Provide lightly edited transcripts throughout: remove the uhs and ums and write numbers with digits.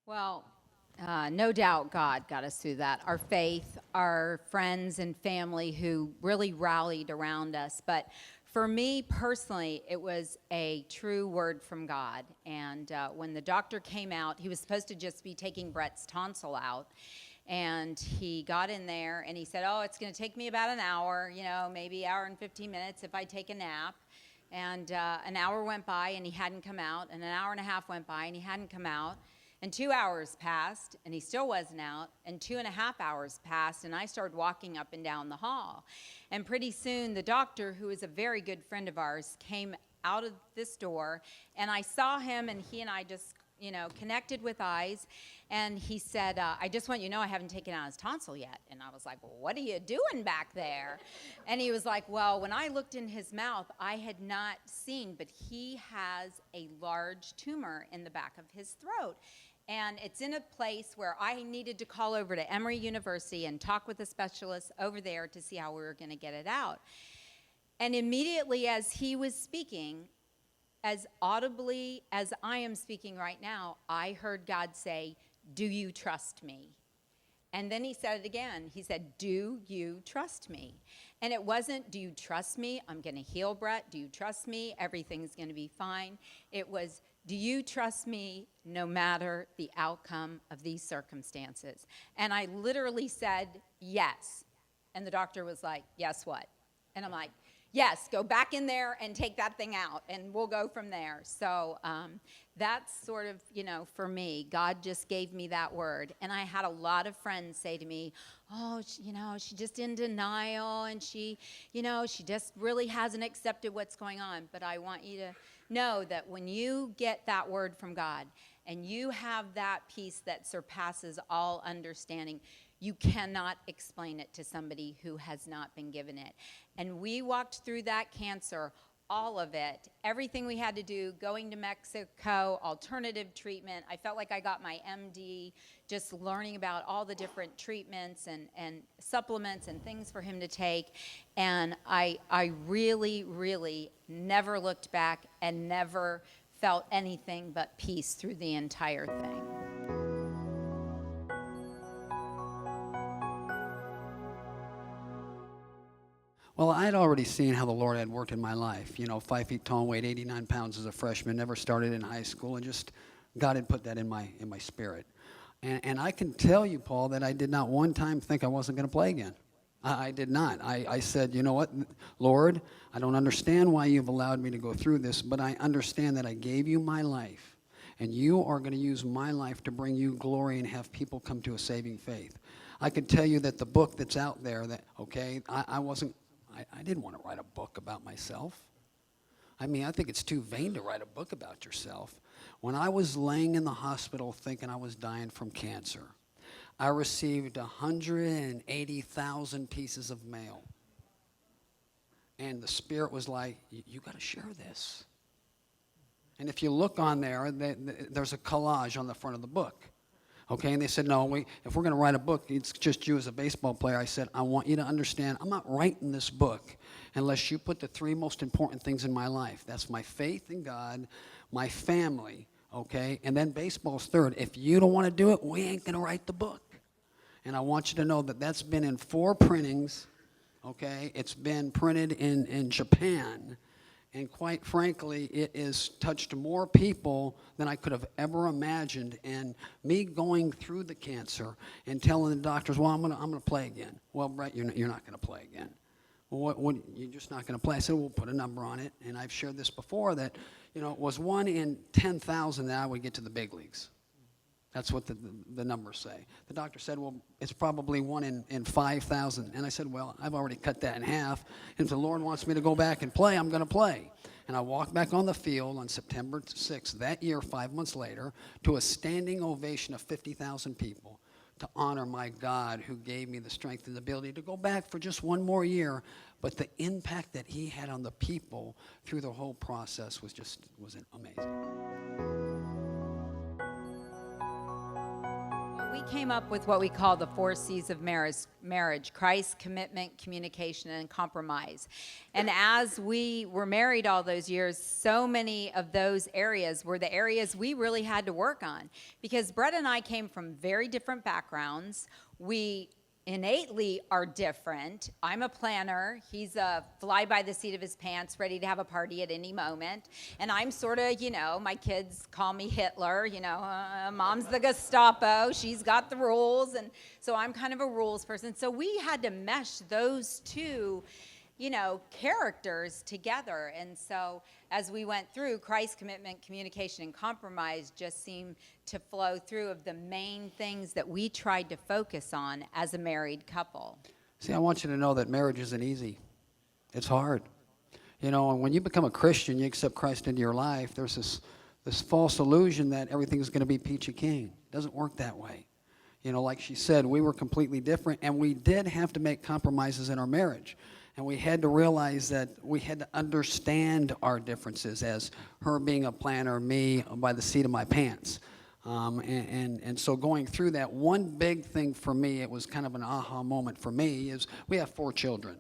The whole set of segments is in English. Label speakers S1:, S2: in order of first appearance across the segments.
S1: Well, no doubt God got us through that. Our faith, our friends and family who really rallied around us. But for me personally, it was a true word from God. And when the doctor came out, he was supposed to just be taking Brett's tonsil out. And he got in there and he said, oh, it's going to take me about an hour, maybe hour and 15 minutes if I take a nap. And an hour went by and he hadn't come out. And an hour and a half went by and he hadn't come out. And 2 hours passed, and he still wasn't out, and 2.5 hours passed, and I started walking up and down the hall. And pretty soon, the doctor, who is a very good friend of ours, came out of this door, and I saw him, and he and I just, connected with eyes, and he said, I just want you to know I haven't taken out his tonsil yet. And I was like, well, what are you doing back there? And he was like, well, when I looked in his mouth, I had not seen, but he has a large tumor in the back of his throat. And it's in a place where I needed to call over to Emory University and talk with a specialist over there to see how we were going to get it out. And immediately as he was speaking, as audibly as I am speaking right now, I heard God say, do you trust me? And then he said it again. He said, do you trust me? And it wasn't, do you trust me? I'm going to heal Brett. Do you trust me? Everything's going to be fine. It was, do you trust me no matter the outcome of these circumstances? And I literally said, yes. And the doctor was like, yes, what? And I'm like, yes, go back in there and take that thing out, and we'll go from there. So that's sort of, for me, God just gave me that word. And I had a lot of friends say to me, oh, she's just in denial, and she just really hasn't accepted what's going on. But I want you to know that when you get that word from God and you have that peace that surpasses all understanding, you cannot explain it to somebody who has not been given it. And we walked through that cancer, all of it, everything we had to do, going to Mexico, alternative treatment. I felt like I got my MD, just learning about all the different treatments and supplements and things for him to take. And I really, really never looked back and never felt anything but peace through the entire thing.
S2: Well, I had already seen how the Lord had worked in my life. 5 feet tall, weighed 89 pounds as a freshman, never started in high school, and just God had put that in my spirit. And I can tell you, Paul, that I did not one time think I wasn't going to play again. I did not. I said, you know what, Lord, I don't understand why you've allowed me to go through this, but I understand that I gave you my life, and you are going to use my life to bring you glory and have people come to a saving faith. I can tell you that the book that's out there, I didn't want to write a book about myself. I think it's too vain to write a book about yourself. When I was laying in the hospital thinking I was dying from cancer, I received 180,000 pieces of mail. And the Spirit was like, you got to share this. And if you look on there, there's a collage on the front of the book. Okay, and they said, no, if we're going to write a book, it's just you as a baseball player. I said, I want you to understand, I'm not writing this book unless you put the 3 most important things in my life. That's my faith in God, my family, okay, and then baseball's third. If you don't want to do it, we ain't going to write the book. And I want you to know that that's been in 4 printings, okay? It's been printed in Japan. And quite frankly, it has touched more people than I could have ever imagined. And me going through the cancer and telling the doctors, well, I'm gonna play again. Well, Brett, you're not going to play again. Well, what, you're just not going to play. I said, we'll put a number on it. And I've shared this before that, it was 1 in 10,000 that I would get to the big leagues. That's what the numbers say. The doctor said, well, it's probably 1 in 5,000. And I said, well, I've already cut that in half. And if the Lord wants me to go back and play, I'm going to play. And I walked back on the field on September 6th that year, 5 months later, to a standing ovation of 50,000 people to honor my God who gave me the strength and the ability to go back for just 1 more year. But the impact that he had on the people through the whole process was amazing.
S1: We came up with what we call the 4 C's of marriage: Christ, commitment, communication, and compromise. And as we were married all those years, so many of those areas were the areas we really had to work on, because Brett and I came from very different backgrounds. We innately are different. I'm a planner. He's a fly by the seat of his pants, ready to have a party at any moment. And I'm sort of, my kids call me Hitler, mom's the Gestapo, she's got the rules. And so I'm kind of a rules person. So we had to mesh those two, characters together. And so as we went through, Christ, commitment, communication, and compromise just seemed to flow through of the main things that we tried to focus on as a married couple.
S2: See, I want you to know that marriage isn't easy. It's hard. And when you become a Christian, you accept Christ into your life, there's this false illusion that everything's going to be peachy keen. It doesn't work that way. Like she said, we were completely different, and we did have to make compromises in our marriage. And we had to realize that we had to understand our differences, as her being a planner, me by the seat of my pants. And so going through that, one big thing for me, it was kind of an aha moment for me, is we have 4 children,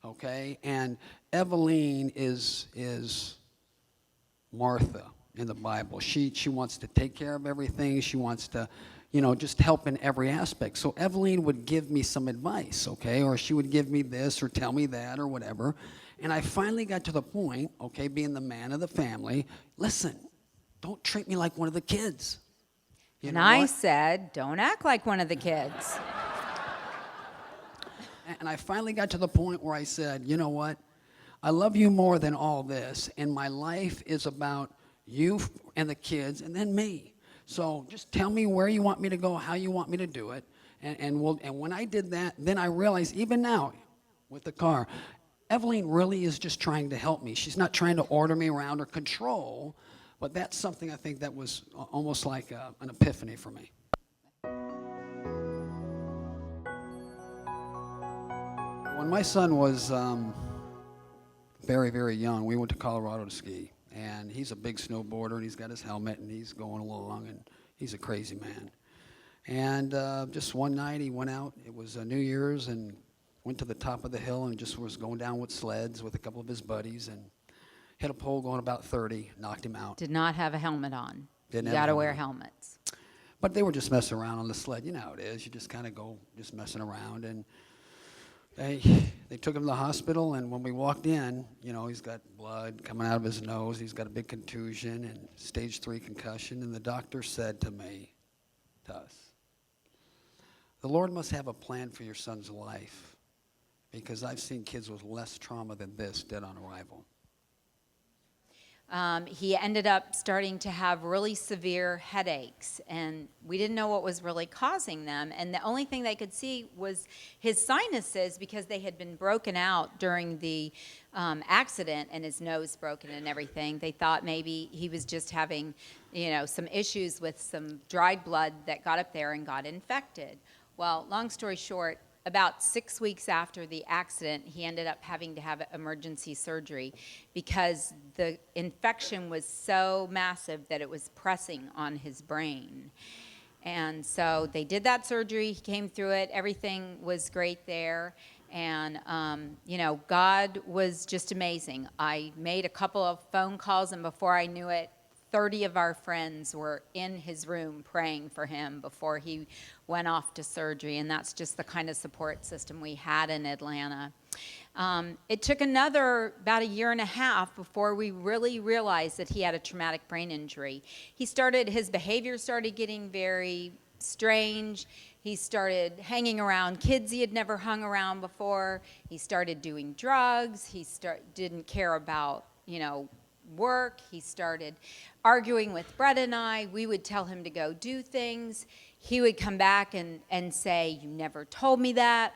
S2: okay? And Eveline is Martha in the Bible. She wants to take care of everything. She wants to, just help in every aspect. So Eveline would give me some advice, okay? Or she would give me this or tell me that or whatever. And I finally got to the point, okay, being the man of the family, listen, don't treat me like one of the kids.
S1: And I said, don't act like one of the kids.
S2: And I finally got to the point where I said, you know what? I love you more than all this, and my life is about you and the kids and then me. So just tell me where you want me to go, how you want me to do it. And when I did that, then I realized, even now with the car, Eveline really is just trying to help me. She's not trying to order me around or control, but that's something I think that was almost like an epiphany for me. When my son was very, very young, we went to Colorado to ski. And he's a big snowboarder, and he's got his helmet, and he's going along, and he's a crazy man. And just one night he went out, it was New Year's, and went to the top of the hill and just was going down with sleds with a couple of his buddies, and hit a pole going about 30, knocked him out.
S1: Did not have a helmet on.
S2: Didn't
S1: you
S2: have
S1: got to
S2: a
S1: wear
S2: helmet.
S1: helmets.
S2: But they were just messing around on the sled. You know how it is. You just kind of go just messing around. And they took him to the hospital, and when we walked in, he's got blood coming out of his nose. He's got a big contusion and stage 3 concussion. And the doctor said to us, the Lord must have a plan for your son's life, because I've seen kids with less trauma than this dead on arrival.
S1: He ended up starting to have really severe headaches, and we didn't know what was really causing them. And the only thing they could see was his sinuses, because they had been broken out during the accident, and his nose broken and everything. They thought maybe he was just having, some issues with some dried blood that got up there and got infected. Well, long story short, about 6 weeks after the accident, he ended up having to have emergency surgery because the infection was so massive that it was pressing on his brain. And so they did that surgery. He came through it. Everything was great there. And, God was just amazing. I made a couple of phone calls, and before I knew it, 30 of our friends were in his room praying for him before he went off to surgery, and that's just the kind of support system we had in Atlanta. It took about a year and a half before we really realized that he had a traumatic brain injury. His behavior started getting very strange. He started hanging around kids he had never hung around before. He started doing drugs. He didn't care about, work. He started arguing with Brett and I. We would tell him to go do things. He would come back and say, you never told me that.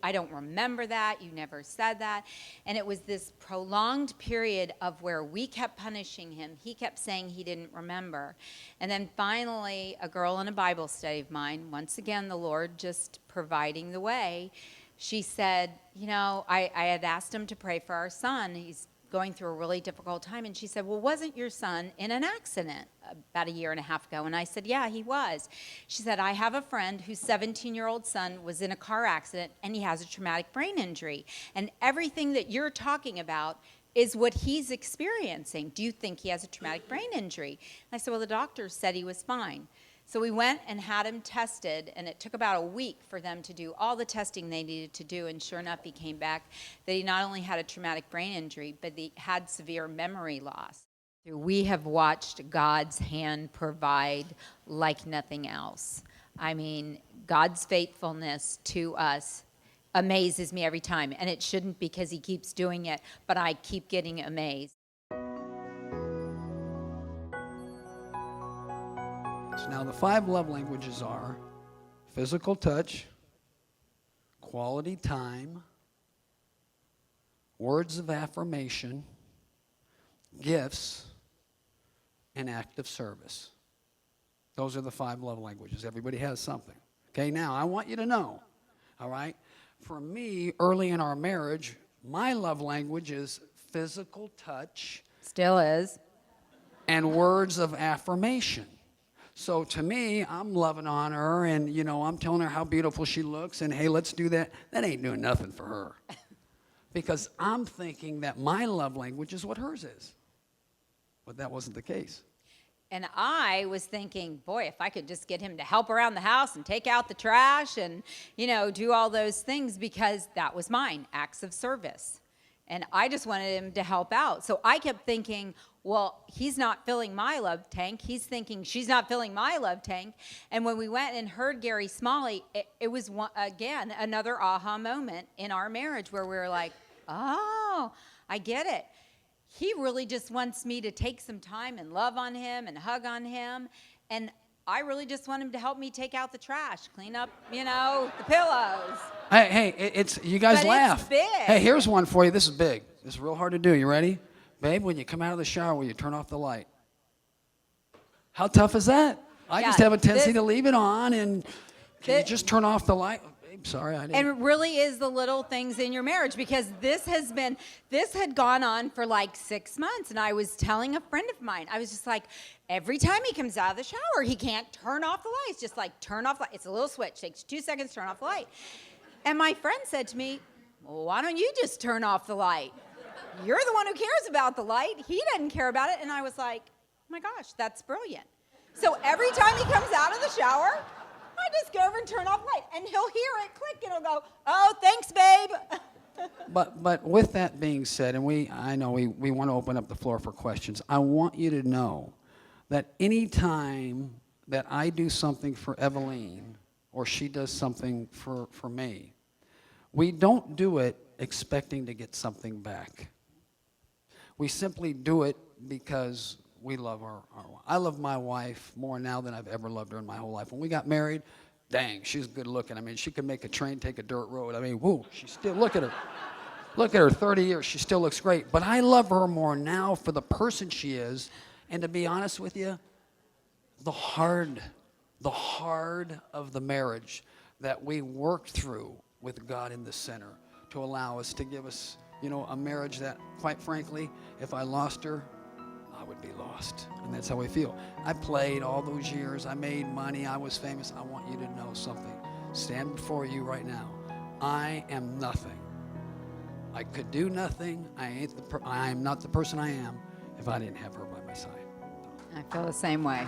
S1: I don't remember that. You never said that. And it was this prolonged period of where we kept punishing him. He kept saying he didn't remember. And then finally, a girl in a Bible study of mine, once again, the Lord just providing the way, she said, I had asked him to pray for our son. He's going through a really difficult time. And she said, well, wasn't your son in an accident about a year and a half ago? And I said, yeah, he was. She said, I have a friend whose 17-year-old son was in a car accident, and he has a traumatic brain injury. And everything that you're talking about is what he's experiencing. Do you think he has a traumatic brain injury? And I said, well, the doctor said he was fine. So we went and had him tested, and it took about a week for them to do all the testing they needed to do, and sure enough, he came back that he not only had a traumatic brain injury, but he had severe memory loss. We have watched God's hand provide like nothing else. I mean, God's faithfulness to us amazes me every time, and it shouldn't because he keeps doing it, but I keep getting amazed.
S2: So now the 5 love languages are physical touch, quality time, words of affirmation, gifts, and act of service. Those are the 5 love languages. Everybody has something. Okay, now I want you to know, all right, for me, early in our marriage, my love language is physical touch.
S1: Still is.
S2: And words of affirmation. So to me, I'm loving on her, and, you know, I'm telling her how beautiful she looks, and, hey, let's do that. That ain't doing nothing for her. Because I'm thinking that my love language is what hers is. But that wasn't the case.
S1: And I was thinking, boy, if I could just get him to help around the house and take out the trash and, you know, do all those things, because that was mine, acts of service. And I just wanted him to help out. So I kept thinking, well, he's not filling my love tank. He's thinking she's not filling my love tank. And when we went and heard Gary Smalley, it was, again, another aha moment in our marriage where we were like, oh, I get it. He really just wants me to take some time and love on him and hug on him. And I really just want him to help me take out the trash, clean up, you know, the pillows.
S2: Hey, it's you guys
S1: But
S2: laugh.
S1: it's big.
S2: Hey, here's one for you. This is big. This is real hard to do. You ready? Babe, when you come out of the shower, will you turn off the light? How tough is that? I
S1: Yeah,
S2: just have a tendency to leave it on, and can you
S1: Thi-
S2: just turn off the light? Oh, babe, sorry, I didn't.
S1: And it really is the little things in your marriage, because this had gone on for like 6 months. And I was telling a friend of mine, I was just like, every time he comes out of the shower, he can't turn off the lights. Just like turn off the light. It's a little switch, takes 2 seconds to turn off the light. And my friend said to me, well, why don't you just turn off the light? You're the one who cares about the light. He doesn't care about it. And I was like, oh my gosh, that's brilliant. So every time he comes out of the shower, I just go over and turn off the light, and he'll hear it click, and he'll go, oh, thanks, babe.
S2: But with that being said, and I know we want to open up the floor for questions. I want you to know that any time that I do something for Eveline or she does something for me, we don't do it expecting to get something back. We simply do it because we love our I love my wife more now than I've ever loved her in my whole life. When we got married, dang, she's good looking. I mean, she could make a train take a dirt road. I mean, whoo, she's still, look at her. Look at her, 30 years, she still looks great. But I love her more now for the person she is. And to be honest with you, the hard of the marriage that we worked through with God in the center to allow us, to give us, you know, a marriage that, quite frankly, if I lost her, I would be lost. And that's how we feel. I played all those years. I made money. I was famous. I want you to know something. Stand before you right now. I am nothing. I could do nothing. I am not the person I am if I didn't have her by my side.
S1: I feel the same way.